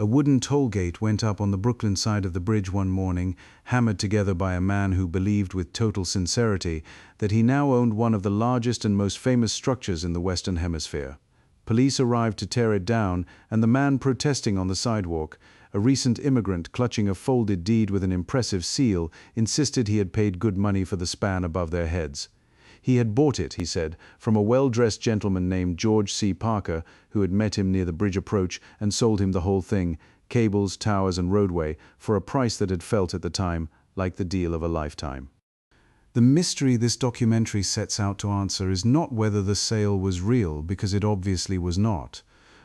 A wooden toll gate went up on the Brooklyn side of the bridge one morning, hammered together by a man who believed with total sincerity that he now owned one of the largest and most famous structures in the Western Hemisphere. Police arrived to tear it down, and the man protesting on the sidewalk, a recent immigrant clutching a folded deed with an impressive seal, insisted he had paid good money for the span above their heads. He had bought it, he said, from a well-dressed gentleman named George C. Parker, who had met him near the bridge approach and sold him the whole thing, cables, towers, and roadway, for a price that had felt at the time like the deal of a lifetime. The mystery this documentary sets out to answer is not whether the sale was real, because it obviously was not,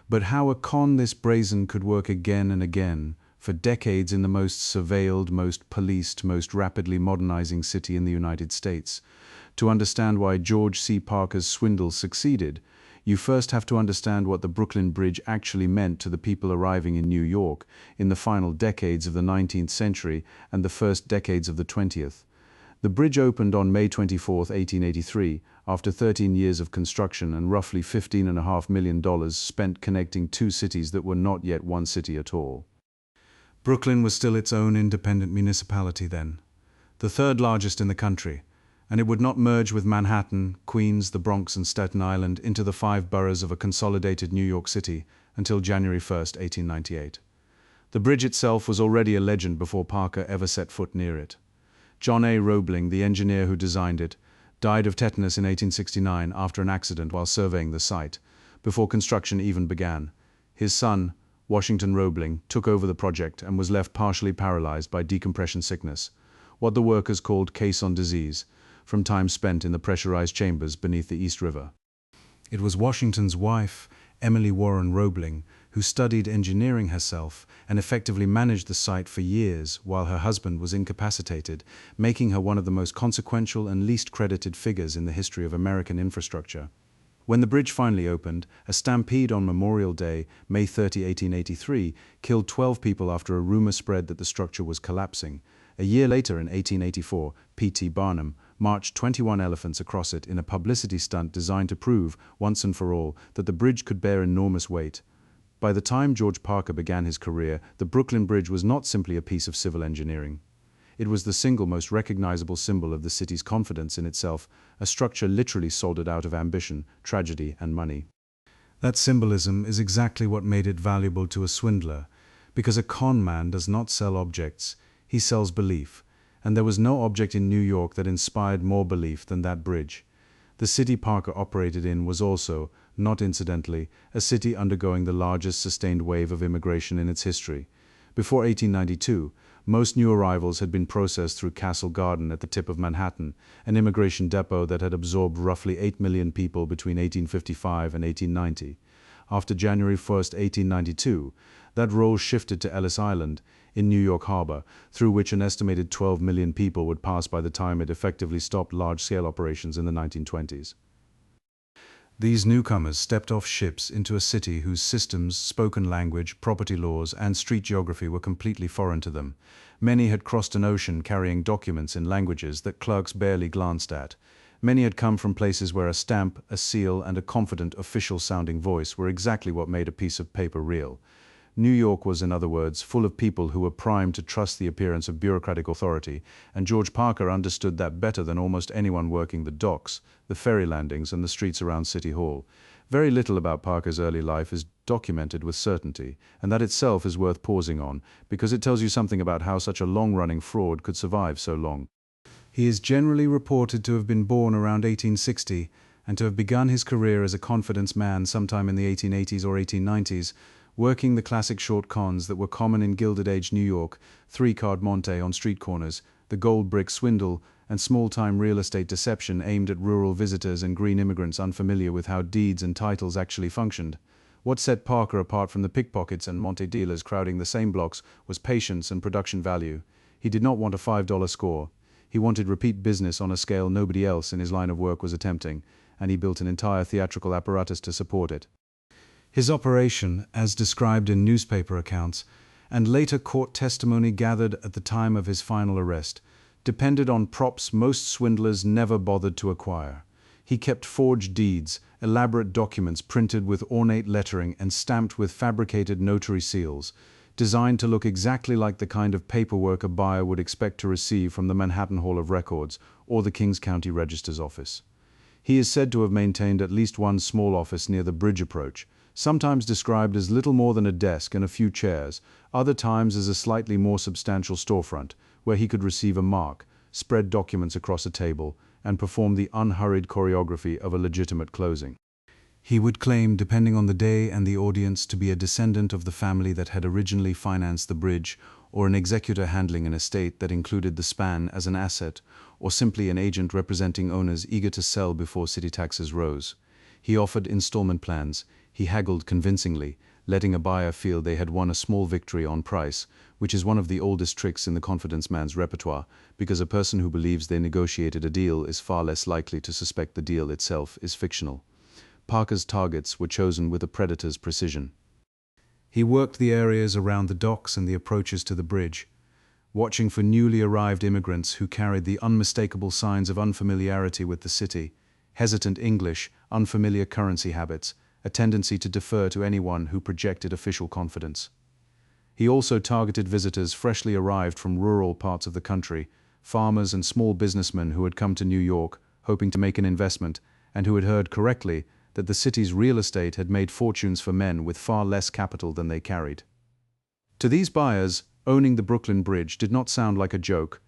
but how a con this brazen could work again and again, for decades in the most surveilled, most policed, most rapidly modernizing city in the United States. To understand why George C. Parker's swindle succeeded, you first have to understand what the Brooklyn Bridge actually meant to the people arriving in New York in the final decades of the 19th century and the first decades of the 20th. The bridge opened on May 24, 1883, after 13 years of construction and roughly $15.5 million spent connecting two cities that were not yet one city at all. Brooklyn was still its own independent municipality then, the third largest in the country, and it would not merge with Manhattan, Queens, the Bronx, and Staten Island into the 5 boroughs of a consolidated New York City until January 1, 1898. The bridge itself was already a legend before Parker ever set foot near it. John A. Roebling, the engineer who designed it, died of tetanus in 1869 after an accident while surveying the site, before construction even began. His son, Washington Roebling, took over the project and was left partially paralyzed by decompression sickness, what the workers called caisson disease, from time spent in the pressurized chambers beneath the East River. It was Washington's wife, Emily Warren Roebling, who studied engineering herself and effectively managed the site for years while her husband was incapacitated, making her one of the most consequential and least credited figures in the history of American infrastructure. When the bridge finally opened, a stampede on Memorial Day, May 30, 1883, killed 12 people after a rumor spread that the structure was collapsing. A year later, in 1884, P.T. Barnum marched 21 elephants across it in a publicity stunt designed to prove, once and for all, that the bridge could bear enormous weight. By the time George Parker began his career, the Brooklyn Bridge was not simply a piece of civil engineering. It was the single most recognizable symbol of the city's confidence in itself, a structure literally soldered out of ambition, tragedy, and money. That symbolism is exactly what made it valuable to a swindler, because a con man does not sell objects, he sells belief, and there was no object in New York that inspired more belief than that bridge. The city Parker operated in was also, not incidentally, a city undergoing the largest sustained wave of immigration in its history. Before 1892, most new arrivals had been processed through Castle Garden at the tip of Manhattan, an immigration depot that had absorbed roughly 8 million people between 1855 and 1890. After January 1, 1892, that role shifted to Ellis Island, in New York Harbor, through which an estimated 12 million people would pass by the time it effectively stopped large-scale operations in the 1920s. These newcomers stepped off ships into a city whose systems, spoken language, property laws, and street geography were completely foreign to them. Many had crossed an ocean carrying documents in languages that clerks barely glanced at. Many had come from places where a stamp, a seal, and a confident, official-sounding voice were exactly what made a piece of paper real. New York was, in other words, full of people who were primed to trust the appearance of bureaucratic authority, and George Parker understood that better than almost anyone working the docks, the ferry landings, and the streets around City Hall. Very little about Parker's early life is documented with certainty, and that itself is worth pausing on, because it tells you something about how such a long-running fraud could survive so long. He is generally reported to have been born around 1860, and to have begun his career as a confidence man sometime in the 1880s or 1890s, working the classic short cons that were common in Gilded Age New York, three-card monte on street corners, the gold brick swindle, and small-time real estate deception aimed at rural visitors and green immigrants unfamiliar with how deeds and titles actually functioned. What set Parker apart from the pickpockets and monte dealers crowding the same blocks was patience and production value. He did not want a $5 score. He wanted repeat business on a scale nobody else in his line of work was attempting, and he built an entire theatrical apparatus to support it. His operation, as described in newspaper accounts, and later court testimony gathered at the time of his final arrest, depended on props most swindlers never bothered to acquire. He kept forged deeds, elaborate documents printed with ornate lettering and stamped with fabricated notary seals, designed to look exactly like the kind of paperwork a buyer would expect to receive from the Manhattan Hall of Records or the Kings County Register's office. He is said to have maintained at least one small office near the bridge approach, sometimes described as little more than a desk and a few chairs, other times as a slightly more substantial storefront, where he could receive a mark, spread documents across a table, and perform the unhurried choreography of a legitimate closing. He would claim, depending on the day and the audience, to be a descendant of the family that had originally financed the bridge, or an executor handling an estate that included the span as an asset, or simply an agent representing owners eager to sell before city taxes rose. He offered installment plans. He haggled convincingly, letting a buyer feel they had won a small victory on price, which is one of the oldest tricks in the confidence man's repertoire, because a person who believes they negotiated a deal is far less likely to suspect the deal itself is fictional. Parker's targets were chosen with a predator's precision. He worked the areas around the docks and the approaches to the bridge, watching for newly arrived immigrants who carried the unmistakable signs of unfamiliarity with the city, hesitant English, unfamiliar currency habits, a tendency to defer to anyone who projected official confidence. He also targeted visitors freshly arrived from rural parts of the country, farmers and small businessmen who had come to New York, hoping to make an investment, and who had heard correctly that the city's real estate had made fortunes for men with far less capital than they carried. To these buyers, owning the Brooklyn Bridge did not sound like a joke.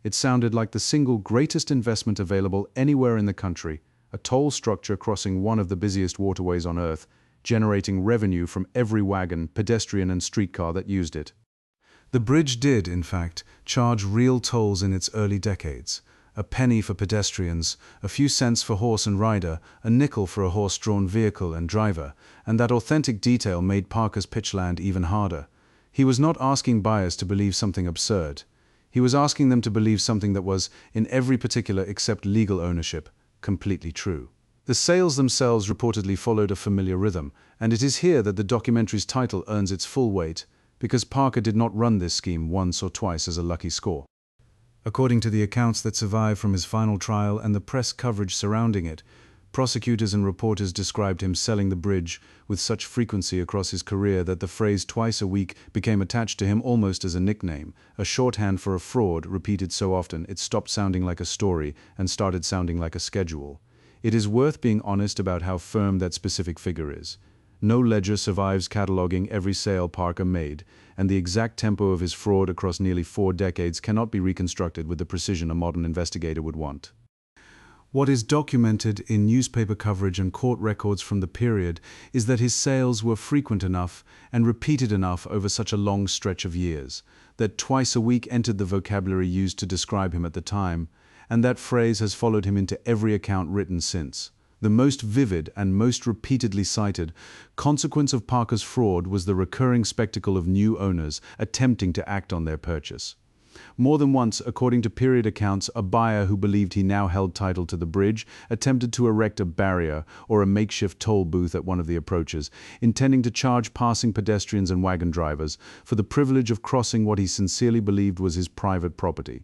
It sounded like the single greatest investment available anywhere in the country, a toll structure crossing one of the busiest waterways on Earth, generating revenue from every wagon, pedestrian and streetcar that used it. The bridge did, in fact, charge real tolls in its early decades. A penny for pedestrians, a few cents for horse and rider, a nickel for a horse-drawn vehicle and driver, and that authentic detail made Parker's pitchland even harder. He was not asking buyers to believe something absurd. He was asking them to believe something that was, in every particular except legal ownership, completely true. The sales themselves reportedly followed a familiar rhythm, and it is here that the documentary's title earns its full weight, because Parker did not run this scheme once or twice as a lucky score. According to the accounts that survive from his final trial and the press coverage surrounding it, prosecutors and reporters described him selling the bridge with such frequency across his career that the phrase "twice a week" became attached to him almost as a nickname, a shorthand for a fraud repeated so often it stopped sounding like a story and started sounding like a schedule. It is worth being honest about how firm that specific figure is. No ledger survives cataloging every sale Parker made, and the exact tempo of his fraud across nearly 4 decades cannot be reconstructed with the precision a modern investigator would want. What is documented in newspaper coverage and court records from the period is that his sales were frequent enough and repeated enough over such a long stretch of years, that twice a week entered the vocabulary used to describe him at the time, and that phrase has followed him into every account written since. The most vivid and most repeatedly cited consequence of Parker's fraud was the recurring spectacle of new owners attempting to act on their purchase. More than once, according to period accounts, a buyer who believed he now held title to the bridge attempted to erect a barrier or a makeshift toll booth at one of the approaches, intending to charge passing pedestrians and wagon drivers for the privilege of crossing what he sincerely believed was his private property.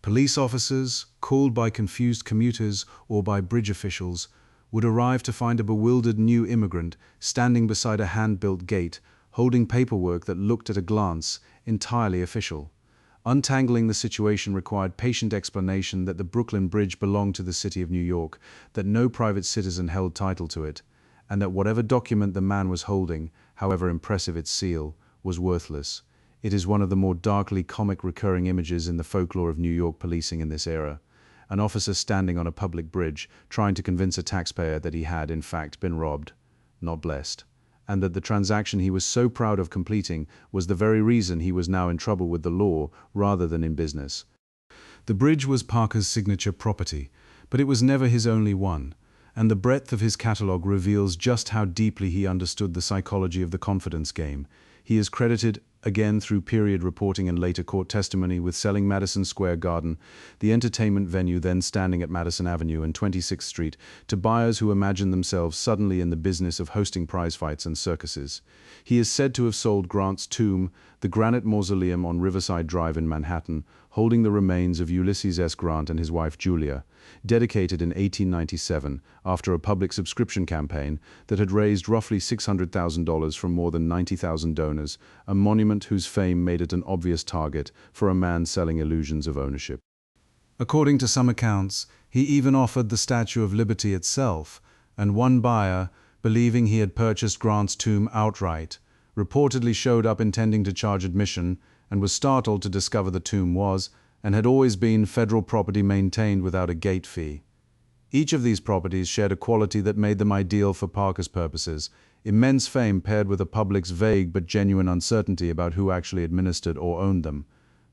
Police officers, called by confused commuters or by bridge officials, would arrive to find a bewildered new immigrant standing beside a hand-built gate, holding paperwork that looked at a glance entirely official. Untangling the situation required patient explanation that the Brooklyn Bridge belonged to the city of New York, that no private citizen held title to it, and that whatever document the man was holding, however impressive its seal, was worthless. It is one of the more darkly comic recurring images in the folklore of New York policing in this era. An officer standing on a public bridge, trying to convince a taxpayer that he had, in fact, been robbed, not blessed, and that the transaction he was so proud of completing was the very reason he was now in trouble with the law rather than in business. The bridge was Parker's signature property, but it was never his only one, and the breadth of his catalogue reveals just how deeply he understood the psychology of the confidence game. He is credited, again through period reporting and later court testimony, with selling Madison Square Garden, the entertainment venue then standing at Madison Avenue and 26th Street, to buyers who imagined themselves suddenly in the business of hosting prize fights and circuses. He is said to have sold Grant's tomb, the granite mausoleum on Riverside Drive in Manhattan, holding the remains of Ulysses S. Grant and his wife Julia, dedicated in 1897 after a public subscription campaign that had raised roughly $600,000 from more than 90,000 donors, a monument government whose fame made it an obvious target for a man selling illusions of ownership. According to some accounts, he even offered the Statue of Liberty itself, and one buyer, believing he had purchased Grant's tomb outright, reportedly showed up intending to charge admission and was startled to discover the tomb was, and had always been, federal property maintained without a gate fee. Each of these properties shared a quality that made them ideal for Parker's purposes: immense fame paired with the public's vague but genuine uncertainty about who actually administered or owned them.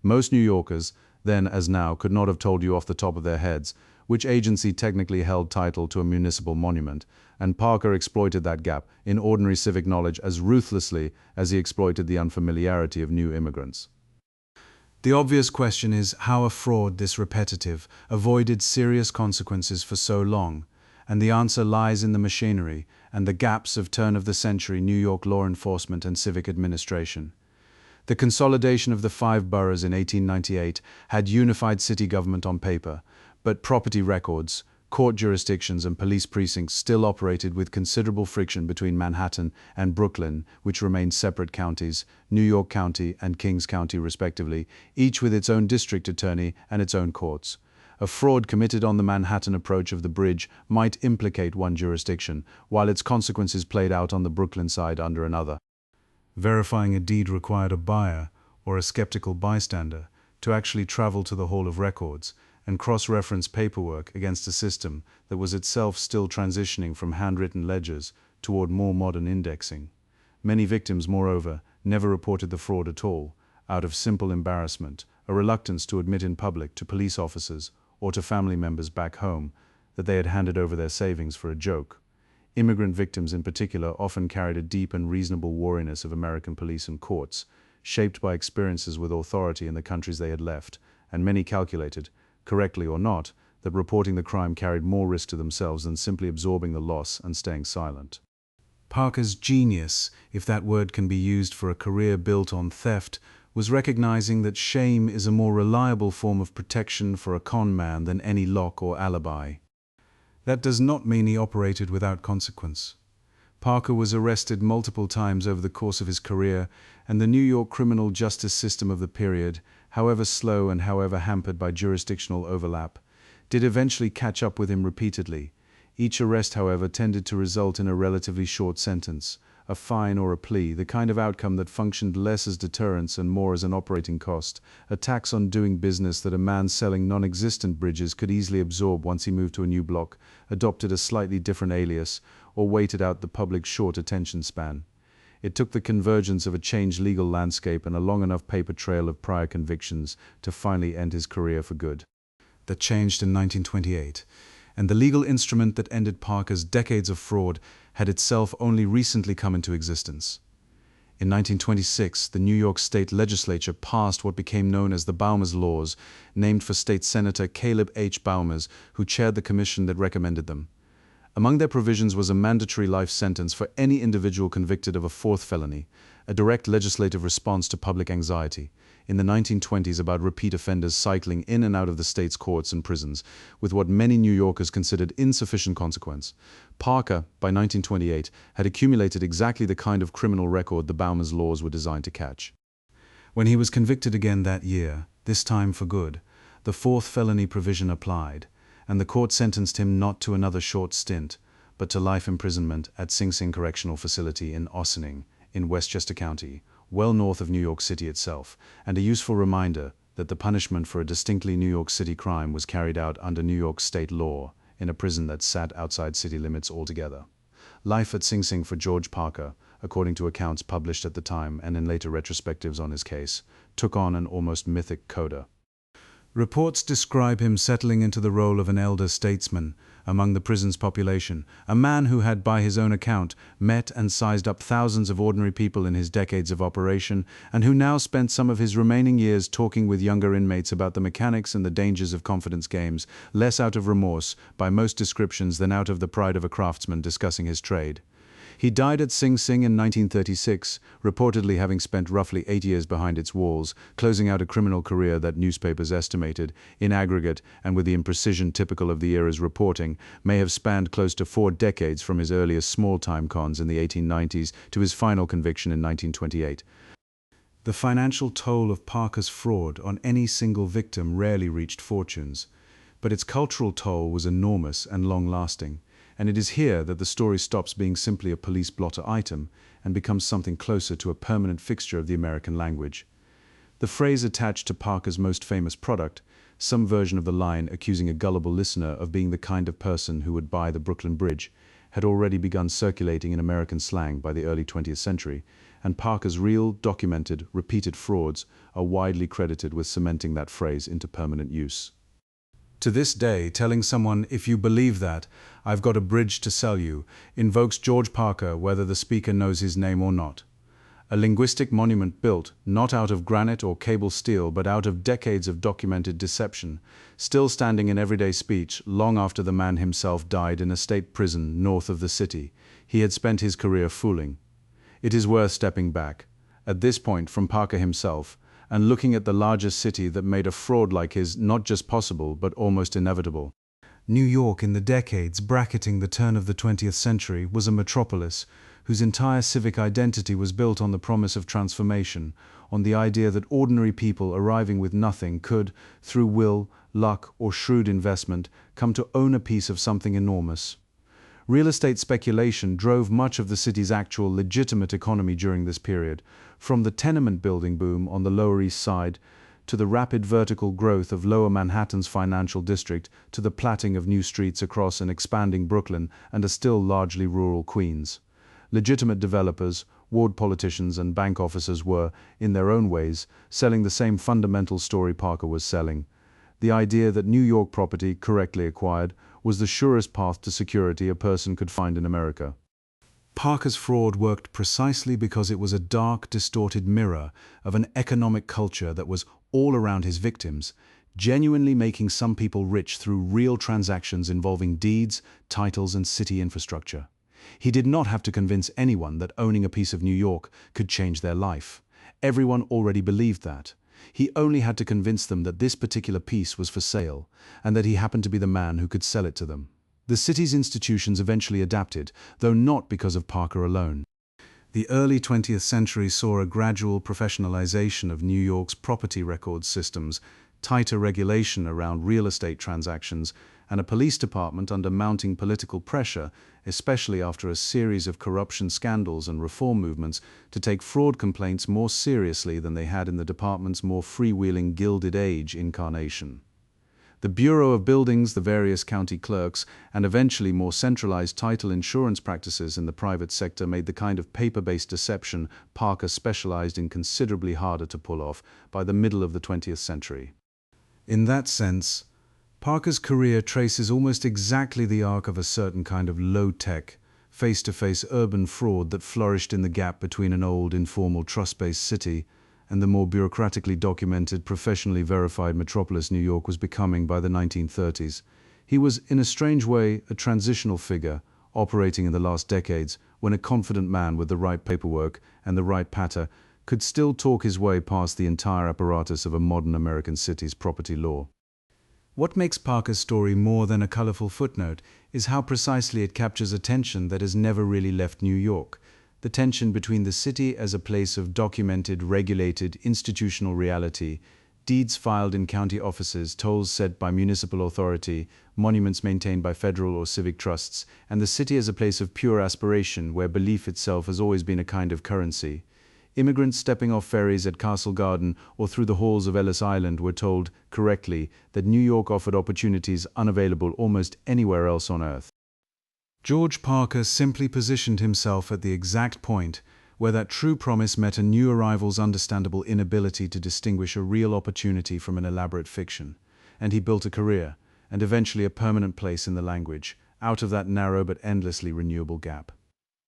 Most New Yorkers, then as now, could not have told you off the top of their heads which agency technically held title to a municipal monument, and Parker exploited that gap in ordinary civic knowledge as ruthlessly as he exploited the unfamiliarity of new immigrants. The obvious question is how a fraud this repetitive avoided serious consequences for so long, and the answer lies in the machinery and the gaps of turn-of-the-century New York law enforcement and civic administration. The consolidation of the 5 boroughs in 1898 had unified city government on paper, but property records, court jurisdictions, and police precincts still operated with considerable friction between Manhattan and Brooklyn, which remained separate counties, New York County and Kings County respectively, each with its own district attorney and its own courts. A fraud committed on the Manhattan approach of the bridge might implicate one jurisdiction, while its consequences played out on the Brooklyn side under another. Verifying a deed required a buyer, or a skeptical bystander, to actually travel to the Hall of Records and cross-reference paperwork against a system that was itself still transitioning from handwritten ledgers toward more modern indexing. Many victims, moreover, never reported the fraud at all, out of simple embarrassment, a reluctance to admit in public to police officers or to family members back home that they had handed over their savings for a joke. Immigrant victims in particular often carried a deep and reasonable wariness of American police and courts, shaped by experiences with authority in the countries they had left, and many calculated, correctly or not, that reporting the crime carried more risk to themselves than simply absorbing the loss and staying silent. Parker's genius, if that word can be used for a career built on theft, was recognizing that shame is a more reliable form of protection for a con man than any lock or alibi. That does not mean he operated without consequence. Parker was arrested multiple times over the course of his career, and the New York criminal justice system of the period, however slow and however hampered by jurisdictional overlap, did eventually catch up with him repeatedly. Each arrest, however, tended to result in a relatively short sentence, a fine or a plea, the kind of outcome that functioned less as deterrence and more as an operating cost, a tax on doing business that a man selling non-existent bridges could easily absorb once he moved to a new block, adopted a slightly different alias, or waited out the public's short attention span. It took the convergence of a changed legal landscape and a long enough paper trail of prior convictions to finally end his career for good. That changed in 1928, and the legal instrument that ended Parker's decades of fraud had itself only recently come into existence. In 1926, the New York State Legislature passed what became known as the Baumers Laws, named for State Senator Caleb H. Baumers, who chaired the commission that recommended them. Among their provisions was a mandatory life sentence for any individual convicted of a 4th felony, a direct legislative response to public anxiety in the 1920s about repeat offenders cycling in and out of the state's courts and prisons with what many New Yorkers considered insufficient consequence. Parker, by 1928, had accumulated exactly the kind of criminal record the Baumers Laws were designed to catch. When he was convicted again that year, this time for good, the 4th felony provision applied, and the court sentenced him not to another short stint, but to life imprisonment at Sing Sing Correctional Facility in Ossining, in Westchester County, well north of New York City itself, and a useful reminder that the punishment for a distinctly New York City crime was carried out under New York state law, in a prison that sat outside city limits altogether. Life at Sing Sing for George Parker, according to accounts published at the time and in later retrospectives on his case, took on an almost mythic coda. Reports describe him settling into the role of an elder statesman among the prison's population, a man who had, by his own account, met and sized up thousands of ordinary people in his decades of operation, and who now spent some of his remaining years talking with younger inmates about the mechanics and the dangers of confidence games, less out of remorse, by most descriptions, than out of the pride of a craftsman discussing his trade. He died at Sing Sing in 1936, reportedly having spent roughly 8 years behind its walls, closing out a criminal career that newspapers estimated, in aggregate and with the imprecision typical of the era's reporting, may have spanned close to 4 decades from his earliest small-time cons in the 1890s to his final conviction in 1928. The financial toll of Parker's fraud on any single victim rarely reached fortunes, but its cultural toll was enormous and long-lasting, and it is here that the story stops being simply a police blotter item and becomes something closer to a permanent fixture of the American language. The phrase attached to Parker's most famous product, some version of the line accusing a gullible listener of being the kind of person who would buy the Brooklyn Bridge, had already begun circulating in American slang by the early 20th century, and Parker's real, documented, repeated frauds are widely credited with cementing that phrase into permanent use. To this day, telling someone, "If you believe that, I've got a bridge to sell you," invokes George Parker whether the speaker knows his name or not. A linguistic monument built, not out of granite or cable steel, but out of decades of documented deception, still standing in everyday speech long after the man himself died in a state prison north of the city he had spent his career fooling. It is worth stepping back, at this point from Parker himself, and looking at the largest city that made a fraud like his not just possible but almost inevitable. New York, in the decades bracketing the turn of the 20th century, was a metropolis whose entire civic identity was built on the promise of transformation, on the idea that ordinary people arriving with nothing could, through will, luck, or shrewd investment, come to own a piece of something enormous. Real estate speculation drove much of the city's actual legitimate economy during this period, from the tenement building boom on the Lower East Side to the rapid vertical growth of Lower Manhattan's financial district to the platting of new streets across an expanding Brooklyn and a still largely rural Queens. Legitimate developers, ward politicians, and bank officers were, in their own ways, selling the same fundamental story Parker was selling: the idea that New York property, correctly acquired, was the surest path to security a person could find in America. Parker's fraud worked precisely because it was a dark, distorted mirror of an economic culture that was all around his victims, genuinely making some people rich through real transactions involving deeds, titles, and city infrastructure. He did not have to convince anyone that owning a piece of New York could change their life. Everyone already believed that. He only had to convince them that this particular piece was for sale, and that he happened to be the man who could sell it to them. The city's institutions eventually adapted, though not because of Parker alone. The early 20th century saw a gradual professionalization of New York's property records systems, tighter regulation around real estate transactions, and a police department under mounting political pressure, especially after a series of corruption scandals and reform movements, to take fraud complaints more seriously than they had in the department's more freewheeling Gilded Age incarnation. The Bureau of Buildings, the various county clerks, and eventually more centralized title insurance practices in the private sector made the kind of paper-based deception Parker specialized in considerably harder to pull off by the middle of the 20th century. In that sense, Parker's career traces almost exactly the arc of a certain kind of low-tech, face-to-face urban fraud that flourished in the gap between an old, informal, trust-based city and the more bureaucratically documented, professionally verified metropolis New York was becoming by the 1930s. He was, in a strange way, a transitional figure, operating in the last decades, when a confident man with the right paperwork and the right patter could still talk his way past the entire apparatus of a modern American city's property law. What makes Parker's story more than a colorful footnote is how precisely it captures a tension that has never really left New York. The tension between the city as a place of documented, regulated, institutional reality, deeds filed in county offices, tolls set by municipal authority, monuments maintained by federal or civic trusts, and the city as a place of pure aspiration where belief itself has always been a kind of currency. Immigrants stepping off ferries at Castle Garden or through the halls of Ellis Island were told, correctly, that New York offered opportunities unavailable almost anywhere else on earth. George Parker simply positioned himself at the exact point where that true promise met a new arrival's understandable inability to distinguish a real opportunity from an elaborate fiction, and he built a career, and eventually a permanent place in the language, out of that narrow but endlessly renewable gap.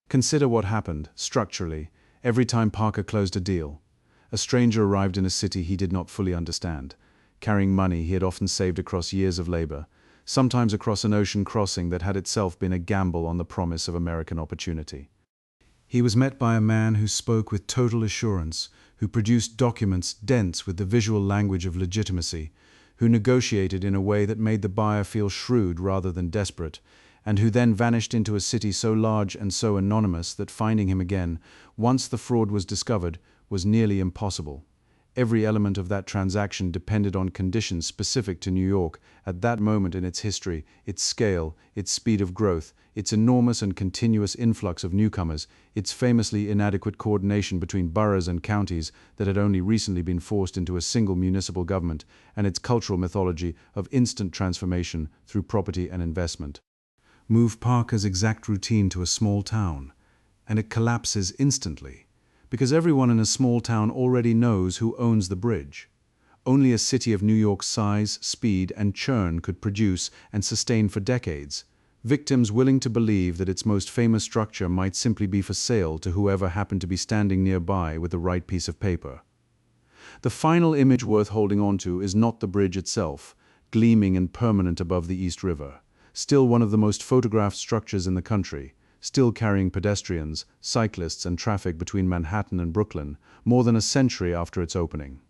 Consider what happened, structurally, every time Parker closed a deal. A stranger arrived in a city he did not fully understand, carrying money he had often saved across years of labor, sometimes across an ocean crossing that had itself been a gamble on the promise of American opportunity. He was met by a man who spoke with total assurance, who produced documents dense with the visual language of legitimacy, who negotiated in a way that made the buyer feel shrewd rather than desperate, and who then vanished into a city so large and so anonymous that finding him again, once the fraud was discovered, was nearly impossible. Every element of that transaction depended on conditions specific to New York at that moment in its history, its scale, its speed of growth, its enormous and continuous influx of newcomers, its famously inadequate coordination between boroughs and counties that had only recently been forced into a single municipal government, and its cultural mythology of instant transformation through property and investment. Move Parker's exact routine to a small town, and it collapses instantly. Because everyone in a small town already knows who owns the bridge. Only a city of New York's size, speed, and churn could produce and sustain for decades victims willing to believe that its most famous structure might simply be for sale to whoever happened to be standing nearby with the right piece of paper. The final image worth holding on to is not the bridge itself, gleaming and permanent above the East River, still one of the most photographed structures in the country, still carrying pedestrians, cyclists, and traffic between Manhattan and Brooklyn, more than a century after its opening.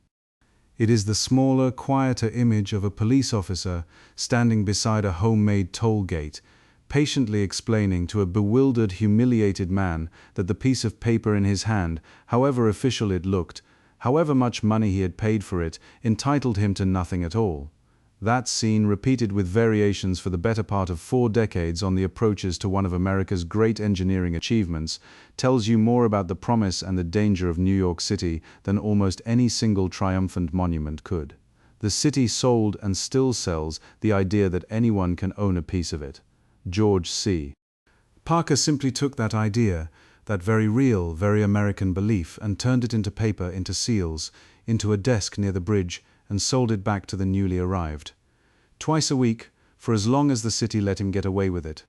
It is the smaller, quieter image of a police officer standing beside a homemade toll gate, patiently explaining to a bewildered, humiliated man that the piece of paper in his hand, however official it looked, however much money he had paid for it, entitled him to nothing at all. That scene, repeated with variations for the better part of 4 decades on the approaches to one of America's great engineering achievements, tells you more about the promise and the danger of New York City than almost any single triumphant monument could. The city sold and still sells the idea that anyone can own a piece of it. George C. Parker simply took that idea, that very real, very American belief, and turned it into paper, into seals, into a desk near the bridge, and sold it back to the newly arrived. Twice a week, for as long as the city let him get away with it.